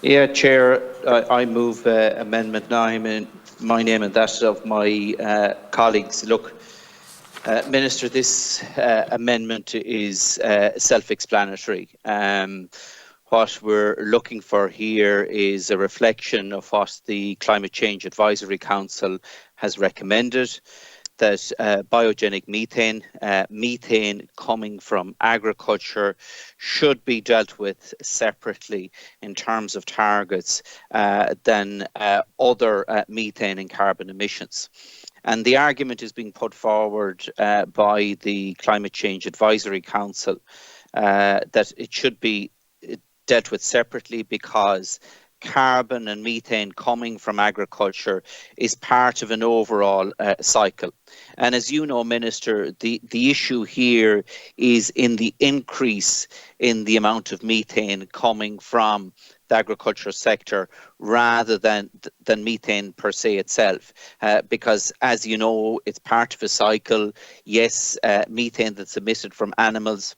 Yeah, Chair, I move Amendment 9 in my name and that of my colleagues. Look, Minister, this amendment is self-explanatory. What we're looking for here is a reflection of what the Climate Change Advisory Council has recommended, that biogenic methane, methane coming from agriculture, should be dealt with separately in terms of targets than other methane and carbon emissions. And the argument is being put forward by the Climate Change Advisory Council that it should be dealt with separately because carbon and methane coming from agriculture is part of an overall cycle. And as you know, Minister, the issue here is in the increase in the amount of methane coming from the agriculture sector rather than methane per se itself, because as you know, it's part of a cycle. Yes, methane that's emitted from animals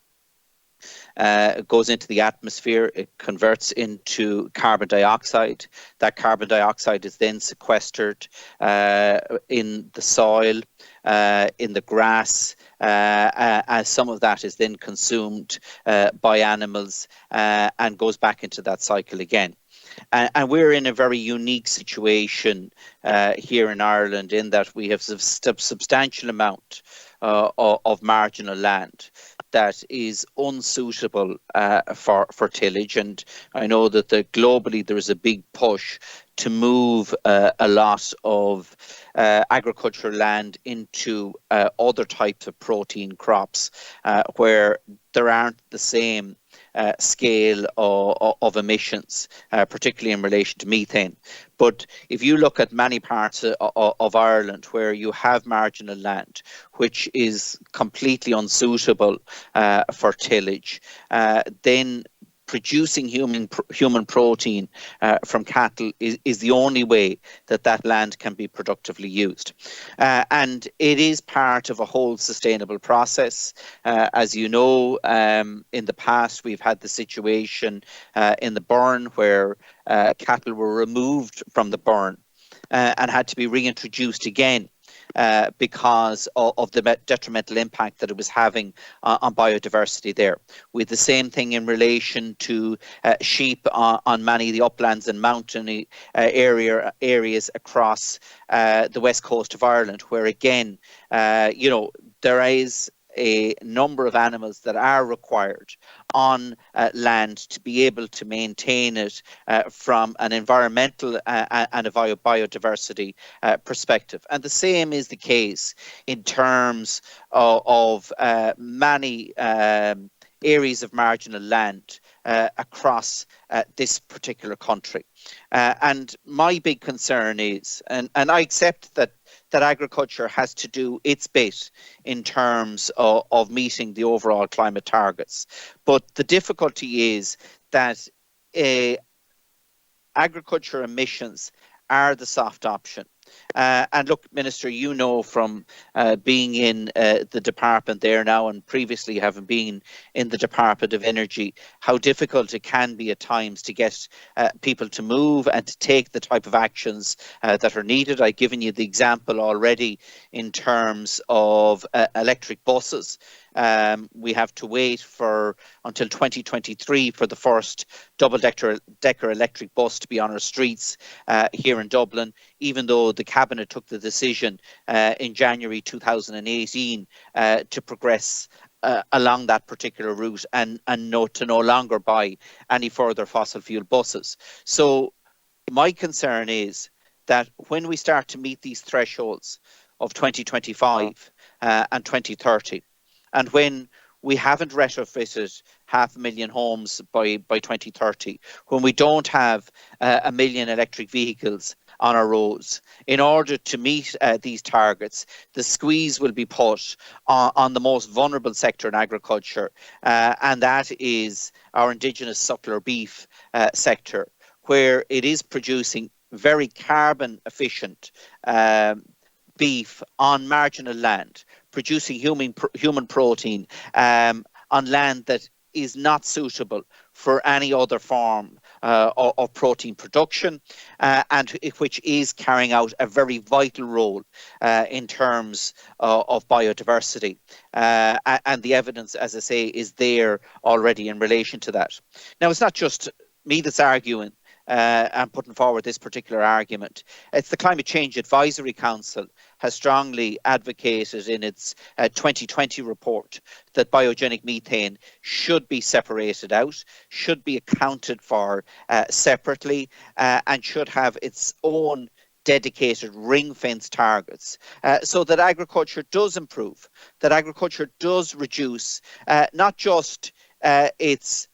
goes into the atmosphere, it converts into carbon dioxide. That carbon dioxide is then sequestered in the soil, in the grass, as some of that is then consumed by animals and goes back into that cycle again. And we're in a very unique situation here in Ireland in that we have a substantial amount of marginal land that is unsuitable for tillage. And I know that globally there is a big push to move a lot of agricultural land into other types of protein crops where there aren't the same scale of emissions, particularly in relation to methane. But if you look at many parts of Ireland where you have marginal land, which is completely unsuitable for tillage, then producing human protein from cattle is the only way that land can be productively used. And it is part of a whole sustainable process. As you know, in the past, we've had the situation in the burn where cattle were removed from the burn and had to be reintroduced again because of the detrimental impact that it was having on biodiversity there. With the same thing in relation to sheep on many of the uplands and mountain areas across the west coast of Ireland, where again, there is a number of animals that are required on land to be able to maintain it from an environmental and a biodiversity perspective. And the same is the case in terms of many areas of marginal land across this particular country. And my big concern is, and I accept that agriculture has to do its bit in terms of meeting the overall climate targets. But the difficulty is that agriculture emissions are the soft option. And look, Minister, you know from being in the department there now and previously having been in the Department of Energy, how difficult it can be at times to get people to move and to take the type of actions that are needed. I've given you the example already in terms of electric buses. We have to wait until 2023 for the first double-decker electric bus to be on our streets here in Dublin, even though the Cabinet took the decision in January 2018 to progress along that particular route and to no longer buy any further fossil fuel buses. So my concern is that when we start to meet these thresholds of 2025 and 2030, and when we haven't retrofitted 500,000 homes by 2030, when we don't have 1 million electric vehicles on our roads, in order to meet these targets, the squeeze will be put on the most vulnerable sector in agriculture, and that is our indigenous suckler beef sector, where it is producing very carbon efficient beef on marginal land, producing human protein on land that is not suitable for any other form of protein production, and which is carrying out a very vital role in terms of biodiversity. And the evidence, as I say, is there already in relation to that. Now, it's not just me that's arguing and putting forward this particular argument. It's the Climate Change Advisory Council has strongly advocated in its 2020 report that biogenic methane should be separated out, should be accounted for separately, and should have its own dedicated ring-fence targets, so that agriculture does improve, that agriculture does reduce not just its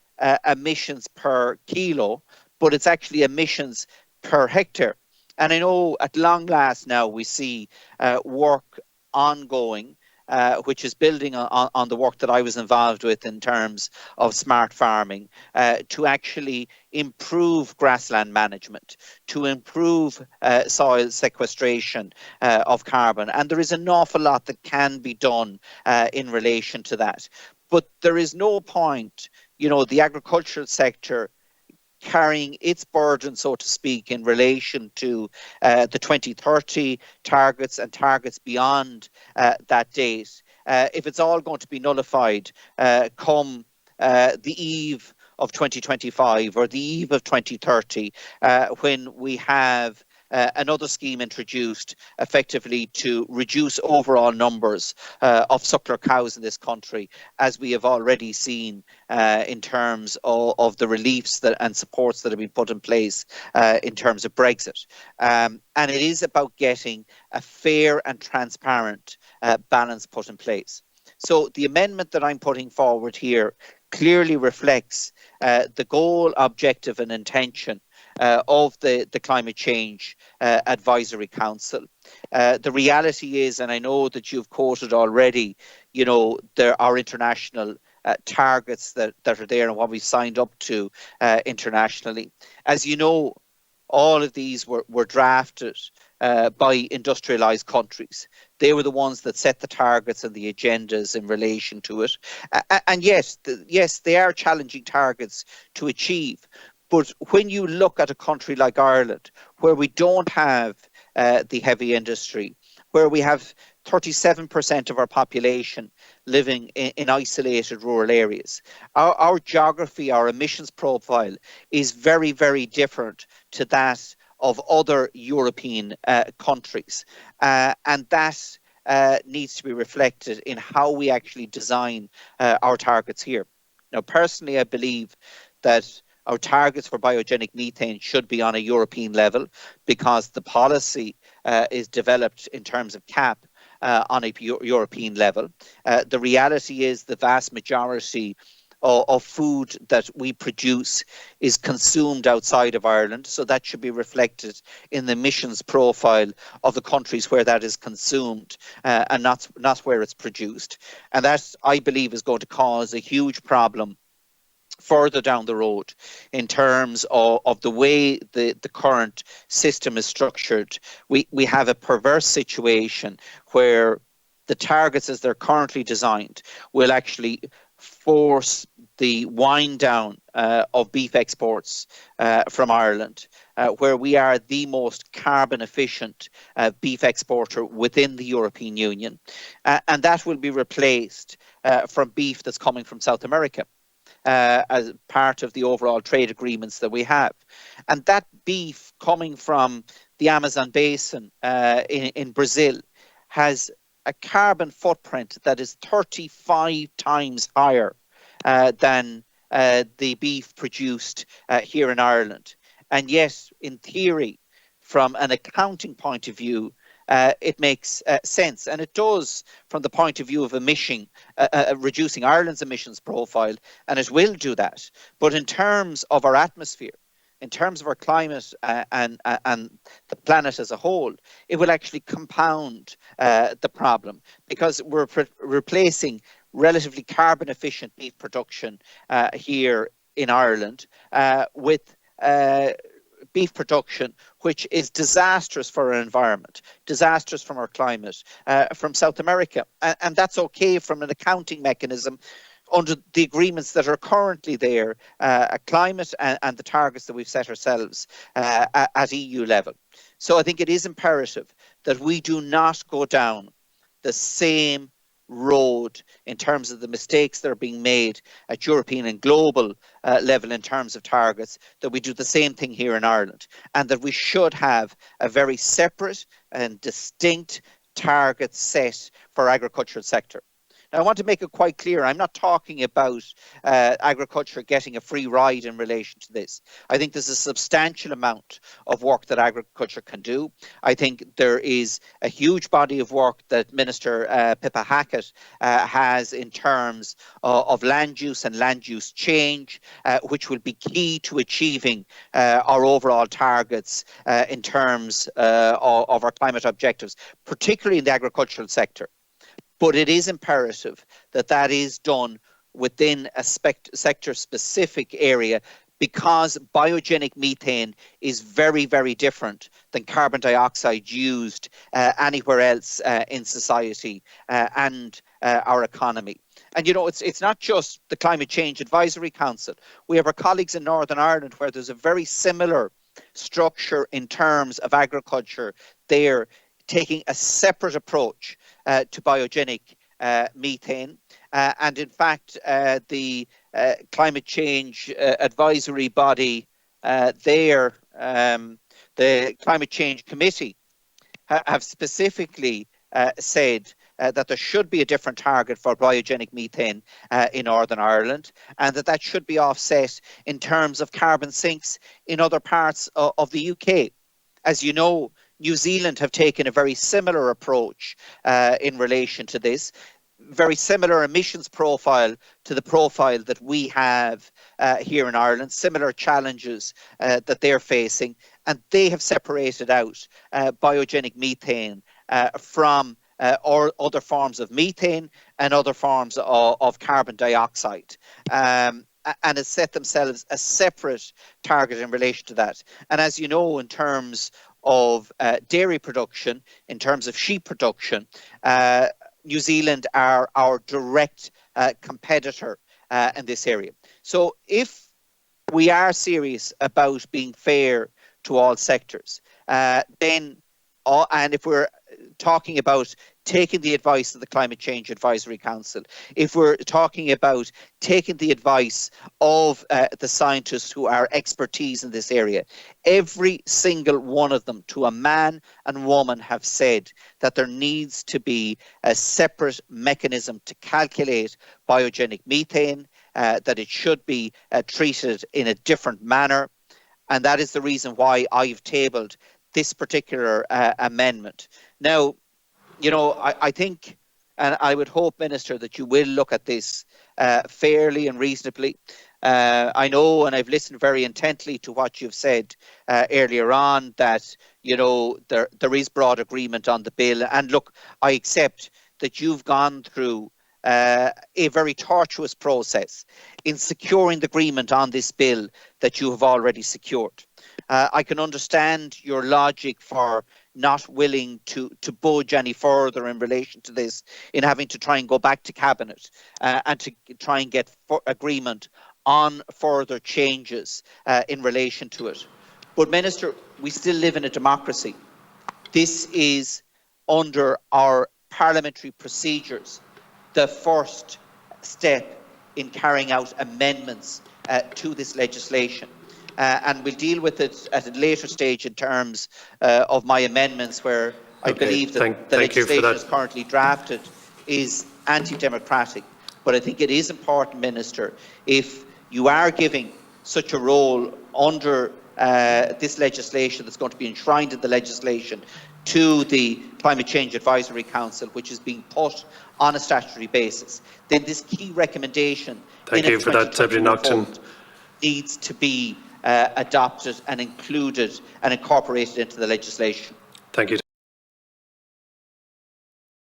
emissions per kilo, but it's actually emissions per hectare. And I know at long last now we see work ongoing, which is building on the work that I was involved with in terms of smart farming, to actually improve grassland management, to improve soil sequestration of carbon. And there is an awful lot that can be done in relation to that. But there is no point, the agricultural sector carrying its burden, so to speak, in relation to the 2030 targets and targets beyond that date, if it's all going to be nullified come the eve of 2025 or the eve of 2030, when we have another scheme introduced effectively to reduce overall numbers of suckler cows in this country, as we have already seen in terms of the reliefs and supports that have been put in place in terms of Brexit. And it is about getting a fair and transparent balance put in place. So the amendment that I'm putting forward here clearly reflects the goal, objective and intention of the Climate Change Advisory Council. The reality is, and I know that you've quoted already, there are international targets that are there and what we've signed up to internationally. As you know, all of these were drafted by industrialized countries. They were the ones that set the targets and the agendas in relation to it. And yes, they are challenging targets to achieve. But when you look at a country like Ireland, where we don't have the heavy industry, where we have 37% of our population living in isolated rural areas, our geography, our emissions profile is very, very different to that of other European countries. And that needs to be reflected in how we actually design our targets here. Now, personally, I believe that our targets for biogenic methane should be on a European level, because the policy is developed in terms of CAP on a European level. The reality is the vast majority of food that we produce is consumed outside of Ireland, so that should be reflected in the emissions profile of the countries where that is consumed and not where it's produced. And that, I believe, is going to cause a huge problem further down the road in terms of the way the current system is structured. We have a perverse situation where the targets as they're currently designed will actually force the wind down of beef exports from Ireland, where we are the most carbon efficient beef exporter within the European Union. And that will be replaced from beef that's coming from South America, as part of the overall trade agreements that we have. And that beef coming from the Amazon basin in Brazil has a carbon footprint that is 35 times higher than the beef produced here in Ireland. And yet, in theory, from an accounting point of view, it makes sense, and it does from the point of view of reducing Ireland's emissions profile, and it will do that. But in terms of our atmosphere, in terms of our climate and the planet as a whole, it will actually compound the problem, because we're replacing relatively carbon efficient beef production here in Ireland with beef production, which is disastrous for our environment, disastrous from our climate, from South America. And that's okay from an accounting mechanism under the agreements that are currently there, climate and the targets that we've set ourselves at EU level. So I think it is imperative that we do not go down the same road in terms of the mistakes that are being made at European and global level in terms of targets, that we do the same thing here in Ireland, and that we should have a very separate and distinct target set for agricultural sector. Now, I want to make it quite clear, I'm not talking about agriculture getting a free ride in relation to this. I think there's a substantial amount of work that agriculture can do. I think there is a huge body of work that Minister Pippa Hackett has in terms of land use and land use change, which will be key to achieving our overall targets in terms of our climate objectives, particularly in the agricultural sector. But it is imperative that that is done within a sector-specific area, because biogenic methane is very, very different than carbon dioxide used anywhere else in society and our economy. And, you know, it's not just the Climate Change Advisory Council. We have our colleagues in Northern Ireland where there's a very similar structure in terms of agriculture. They're taking a separate approach to biogenic methane. And in fact, the Climate Change Advisory Body there, the Climate Change Committee, have specifically said that there should be a different target for biogenic methane in Northern Ireland, and that should be offset in terms of carbon sinks in other parts of the UK. As you know, New Zealand have taken a very similar approach in relation to this, very similar emissions profile to the profile that we have here in Ireland, similar challenges that they're facing, and they have separated out biogenic methane from other forms of methane and other forms of carbon dioxide. And has set themselves a separate target in relation to that. And as you know, in terms of dairy production, in terms of sheep production, New Zealand are our direct competitor in this area. So if we are serious about being fair to all sectors, then, and if we're talking about taking the advice of the Climate Change Advisory Council, if we're talking about taking the advice of the scientists who are expertise in this area, every single one of them, to a man and woman, have said that there needs to be a separate mechanism to calculate biogenic methane, that it should be treated in a different manner. And that is the reason why I've tabled this particular amendment. Now, you know, I think, and I would hope, Minister, that you will look at this fairly and reasonably. I know, and I've listened very intently to what you've said earlier on, that, you know, there is broad agreement on the bill. And look, I accept that you've gone through a very tortuous process in securing the agreement on this bill that you have already secured. I can understand your logic for not willing to budge any further in relation to this, in having to try and go back to Cabinet and to try and get agreement on further changes in relation to it. But, Minister, we still live in a democracy. This is, under our parliamentary procedures, the first step in carrying out amendments to this legislation. And we'll deal with it at a later stage in terms of my amendments, where I believe that the legislation as currently drafted is anti-democratic. But I think it is important, Minister, if you are giving such a role under this legislation that's going to be enshrined in the legislation to the Climate Change Advisory Council, which is being put on a statutory basis, then this key recommendation needs to be adopted and included and incorporated into the legislation. Thank you.